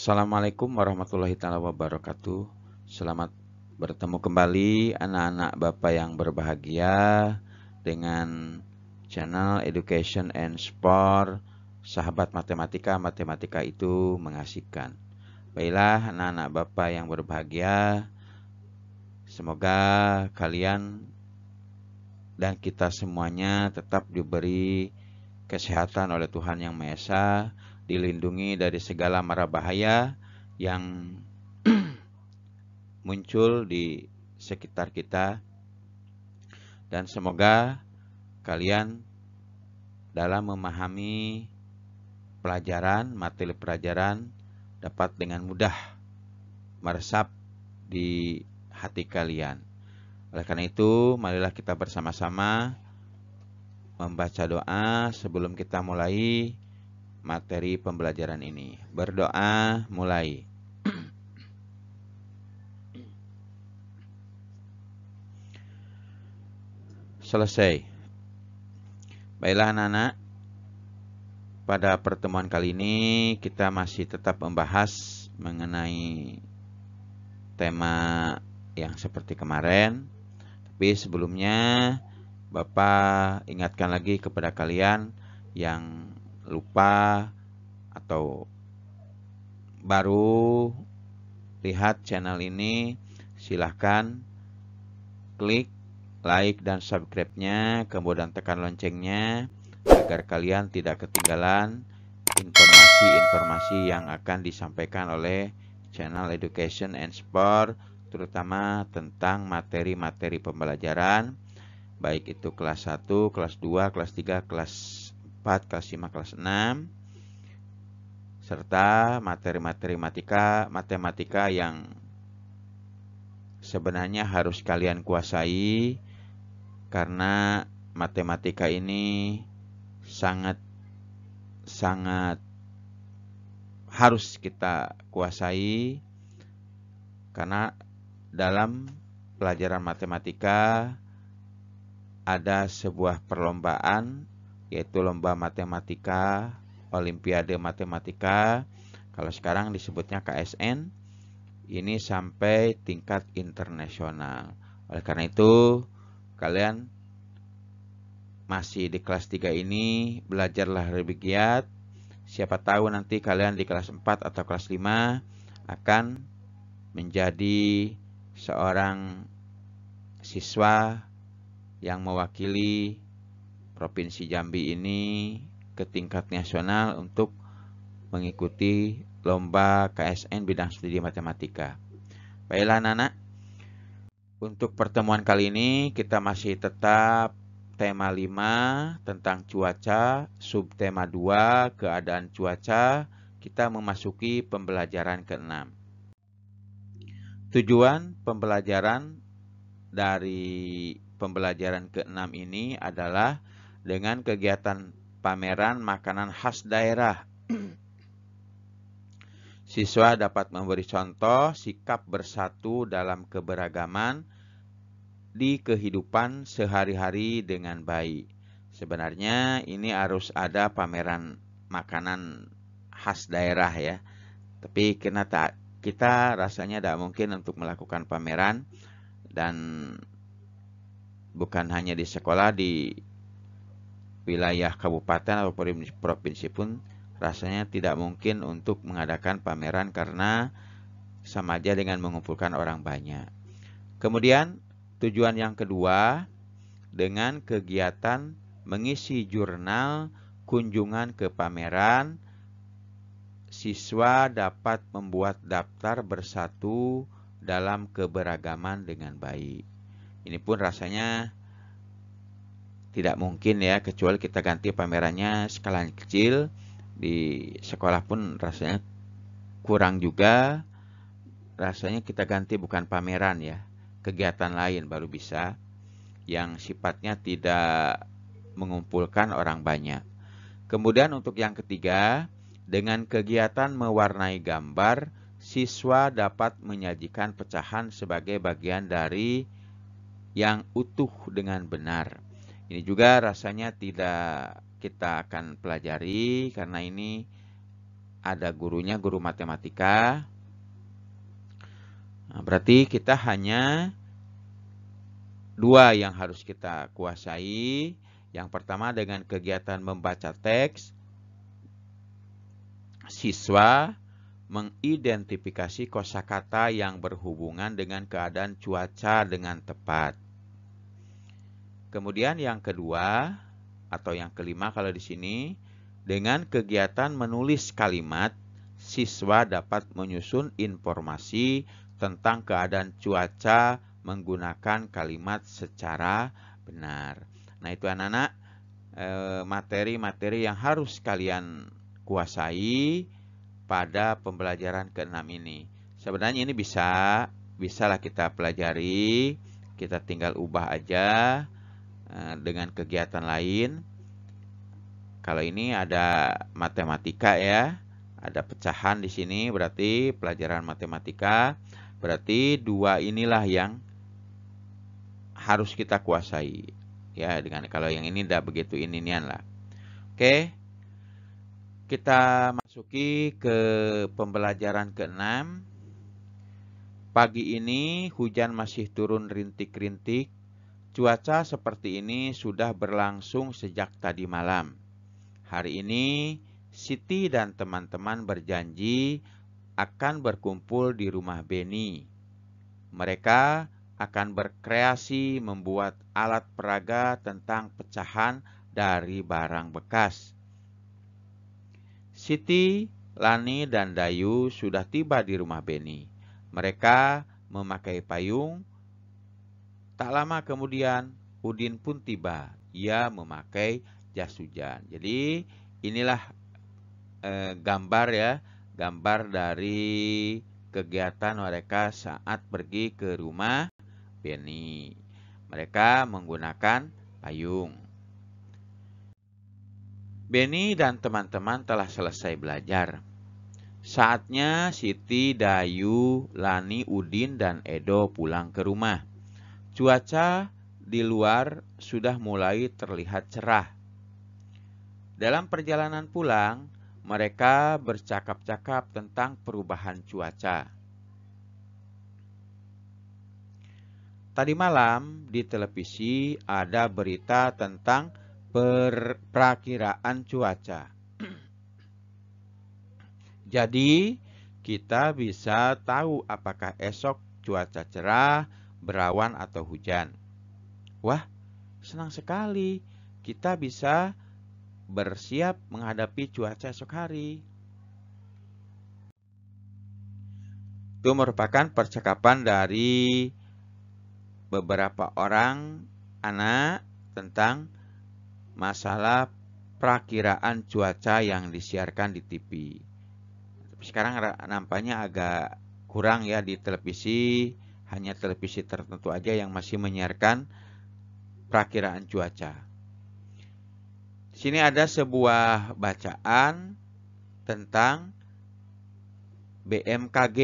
Assalamualaikum warahmatullahi wabarakatuh. Selamat bertemu kembali anak-anak Bapak yang berbahagia dengan channel Education and Sport. Sahabat matematika, matematika itu mengasihkan. Baiklah anak-anak Bapak yang berbahagia, semoga kalian dan kita semuanya tetap diberi kesehatan oleh Tuhan Yang Maha Esa, dilindungi dari segala mara bahaya yang muncul di sekitar kita, dan semoga kalian dalam memahami materi pelajaran dapat dengan mudah meresap di hati kalian. Oleh karena itu, marilah kita bersama-sama membaca doa sebelum kita mulai materi pembelajaran ini. Berdoa mulai. Selesai. Baiklah anak-anak, pada pertemuan kali ini kita masih tetap membahas mengenai tema yang seperti kemarin. Tapi sebelumnya Bapak ingatkan lagi kepada kalian yang lupa atau baru lihat channel ini, silahkan klik like dan subscribe-nya, kemudian tekan loncengnya agar kalian tidak ketinggalan informasi-informasi yang akan disampaikan oleh channel Education and Sport, terutama tentang materi-materi pembelajaran, baik itu kelas 1, kelas 2, kelas 3, kelas 4, kelas 5, kelas 6, serta materi-materi matematika yang sebenarnya harus kalian kuasai, karena matematika ini sangat harus kita kuasai, karena dalam pelajaran matematika ada sebuah perlombaan, yaitu lomba matematika, Olimpiade Matematika, kalau sekarang disebutnya KSN, ini sampai tingkat internasional. Oleh karena itu, kalian masih di kelas 3 ini, belajarlah lebih giat. Siapa tahu nanti kalian di kelas 4 atau kelas 5 akan menjadi seorang siswa yang mewakili Provinsi Jambi ini ke tingkat nasional untuk mengikuti lomba KSN bidang studi matematika. Baiklah anak-anak, untuk pertemuan kali ini kita masih tetap tema 5 tentang cuaca, subtema 2 keadaan cuaca. Kita memasuki pembelajaran ke-6. Tujuan pembelajaran dari pembelajaran ke-6 ini adalah dengan kegiatan pameran makanan khas daerah. Siswa dapat memberi contoh sikap bersatu dalam keberagaman di kehidupan sehari-hari dengan baik. Sebenarnya ini harus ada pameran makanan khas daerah ya. Tapi kita rasanya tidak mungkin untuk melakukan pameran, dan bukan hanya di sekolah, di wilayah kabupaten atau provinsi pun rasanya tidak mungkin untuk mengadakan pameran, karena sama aja dengan mengumpulkan orang banyak. Kemudian tujuan yang kedua, dengan kegiatan mengisi jurnal kunjungan ke pameran, siswa dapat membuat daftar bersatu dalam keberagaman dengan baik. Ini pun rasanya tidak mungkin ya, kecuali kita ganti pamerannya skala kecil. Di sekolah pun rasanya kurang juga. Rasanya kita ganti bukan pameran ya, kegiatan lain baru bisa, yang sifatnya tidak mengumpulkan orang banyak. Kemudian untuk yang ketiga, dengan kegiatan mewarnai gambar, siswa dapat menyajikan pecahan sebagai bagian dari yang utuh dengan benar. Ini juga rasanya tidak kita akan pelajari, karena ini ada gurunya, guru matematika. Nah, berarti kita hanya dua yang harus kita kuasai. Yang pertama dengan kegiatan membaca teks, siswa mengidentifikasi kosakata yang berhubungan dengan keadaan cuaca dengan tepat. Kemudian yang kedua atau yang kelima kalau di sini, dengan kegiatan menulis kalimat, siswa dapat menyusun informasi tentang keadaan cuaca menggunakan kalimat secara benar. Nah, itu anak-anak materi-materi yang harus kalian kuasai pada pembelajaran ke-6 ini. Sebenarnya ini bisalah kita pelajari, kita tinggal ubah aja dengan kegiatan lain. Kalau ini ada matematika ya, ada pecahan di sini, berarti pelajaran matematika. Berarti dua inilah yang harus kita kuasai. Ya, dengan kalau yang ini udah begitu inian lah. Oke. Kita masuki ke pembelajaran ke-6. Pagi ini hujan masih turun rintik-rintik. Cuaca seperti ini sudah berlangsung sejak tadi malam. Hari ini Siti dan teman-teman berjanji akan berkumpul di rumah Beni. Mereka akan berkreasi membuat alat peraga tentang pecahan dari barang bekas. Siti, Lani, dan Dayu sudah tiba di rumah Beni. Mereka memakai payung. Tak lama kemudian, Udin pun tiba. Ia memakai jas hujan. Jadi inilah gambar ya, gambar dari kegiatan mereka saat pergi ke rumah Beni. Mereka menggunakan payung. Beni dan teman-teman telah selesai belajar. Saatnya Siti, Dayu, Lani, Udin, dan Edo pulang ke rumah. Cuaca di luar sudah mulai terlihat cerah. Dalam perjalanan pulang, mereka bercakap-cakap tentang perubahan cuaca. Tadi malam di televisi ada berita tentang perakiraan cuaca. Jadi, kita bisa tahu apakah esok cuaca cerah, berawan, atau hujan. Wah, senang sekali. Kita bisa bersiap menghadapi cuaca esok hari. Itu merupakan percakapan dari beberapa orang anak tentang masalah perakiraan cuaca yang disiarkan di TV. Sekarang nampaknya agak kurang ya di televisi, hanya televisi tertentu aja yang masih menyiarkan perakiraan cuaca. Di sini ada sebuah bacaan tentang BMKG,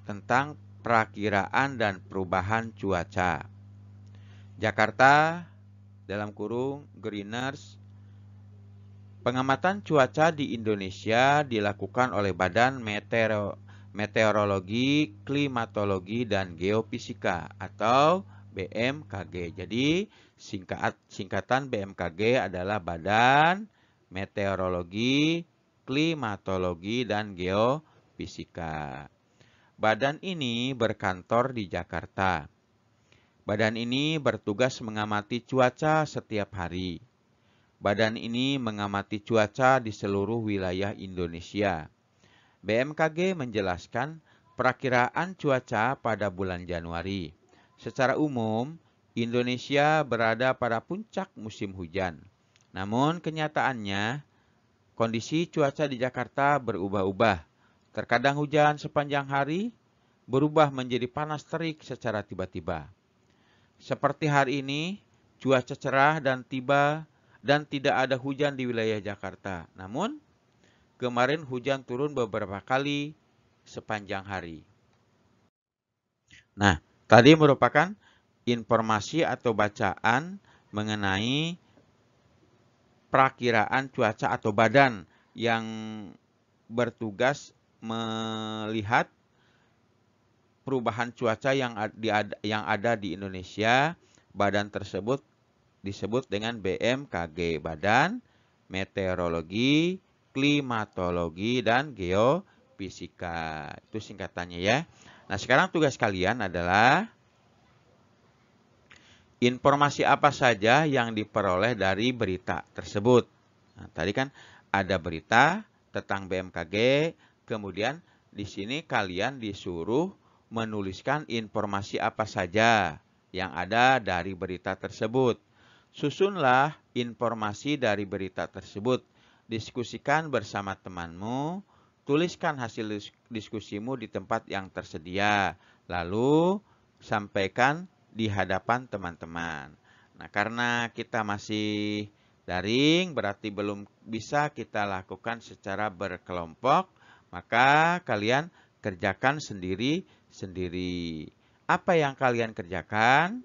tentang perakiraan dan perubahan cuaca. Jakarta, dalam kurung, Greeners. Pengamatan cuaca di Indonesia dilakukan oleh Badan Meteorologi, Klimatologi, dan Geofisika atau BMKG. Jadi singkatan BMKG adalah Badan Meteorologi, Klimatologi, dan Geofisika. Badan ini berkantor di Jakarta. Badan ini bertugas mengamati cuaca setiap hari. Badan ini mengamati cuaca di seluruh wilayah Indonesia. BMKG menjelaskan perakiraan cuaca pada bulan Januari. Secara umum, Indonesia berada pada puncak musim hujan. Namun kenyataannya, kondisi cuaca di Jakarta berubah-ubah. Terkadang hujan sepanjang hari berubah menjadi panas terik secara tiba-tiba. Seperti hari ini, cuaca cerah dan tidak ada hujan di wilayah Jakarta. Namun, kemarin hujan turun beberapa kali sepanjang hari. Nah, tadi merupakan informasi atau bacaan mengenai perakiraan cuaca atau badan yang bertugas melihat perubahan cuaca yang ada di Indonesia. Badan tersebut disebut dengan BMKG, Badan Meteorologi, Klimatologi, dan Geofisika. Itu singkatannya ya. Nah, sekarang tugas kalian adalah informasi apa saja yang diperoleh dari berita tersebut. Nah, tadi kan ada berita tentang BMKG, kemudian di sini kalian disuruh menuliskan informasi apa saja yang ada dari berita tersebut. Susunlah informasi dari berita tersebut. Diskusikan bersama temanmu. Tuliskan hasil diskusimu di tempat yang tersedia. Lalu sampaikan di hadapan teman-teman. Nah, karena kita masih daring, berarti belum bisa kita lakukan secara berkelompok, maka kalian kerjakan sendiri-sendiri. Apa yang kalian kerjakan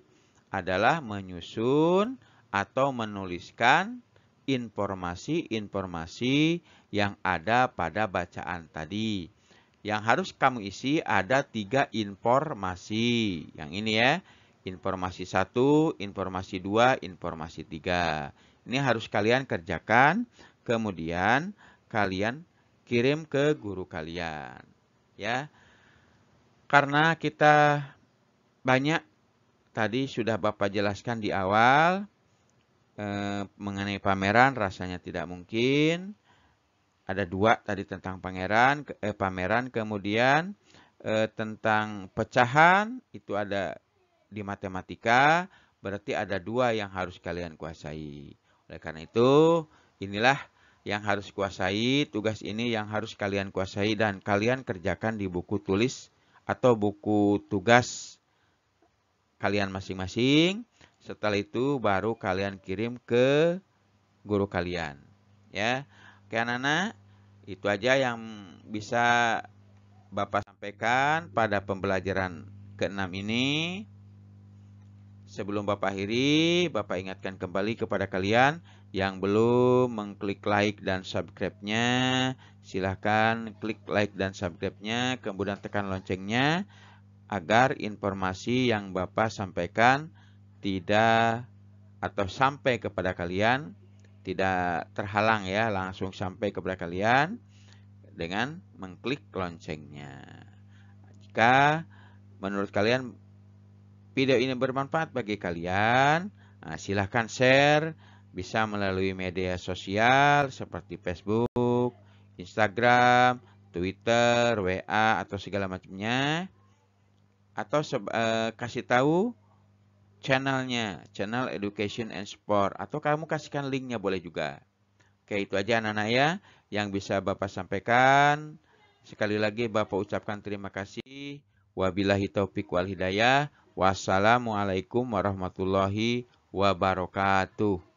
adalah menyusun atau menuliskan informasi-informasi yang ada pada bacaan tadi. Yang harus kamu isi ada 3 informasi. Yang ini ya, informasi 1, informasi 2, informasi 3. Ini harus kalian kerjakan, kemudian kalian kirim ke guru kalian. Ya, karena kita banyak tadi sudah Bapak jelaskan di awal mengenai pameran, rasanya tidak mungkin. Ada 2 tadi tentang pameran, kemudian tentang pecahan itu ada di matematika, berarti ada 2 yang harus kalian kuasai. Oleh karena itu, inilah yang harus kuasai, tugas ini yang harus kalian kuasai dan kalian kerjakan di buku tulis atau buku tugas kalian masing-masing. Setelah itu baru kalian kirim ke guru kalian. Ya, oke anak-anak, itu aja yang bisa Bapak sampaikan pada pembelajaran ke-6 ini. Sebelum Bapak akhiri, Bapak ingatkan kembali kepada kalian yang belum mengklik like dan subscribe-nya, silahkan klik like dan subscribe-nya, kemudian tekan loncengnya, agar informasi yang Bapak sampaikan tidak atau sampai kepada kalian, tidak terhalang ya, langsung sampai kepada kalian dengan mengklik loncengnya. Jika menurut kalian video ini bermanfaat bagi kalian, silahkan share, bisa melalui media sosial seperti Facebook, Instagram, Twitter, WA, atau segala macamnya. Atau kasih tahu channelnya, channel Education and Sport. Atau kamu kasihkan linknya boleh juga. Oke, itu aja anak-anak ya yang bisa Bapak sampaikan. Sekali lagi Bapak ucapkan terima kasih. Wabillahi taufiq wal hidayah. Wassalamualaikum warahmatullahi wabarakatuh.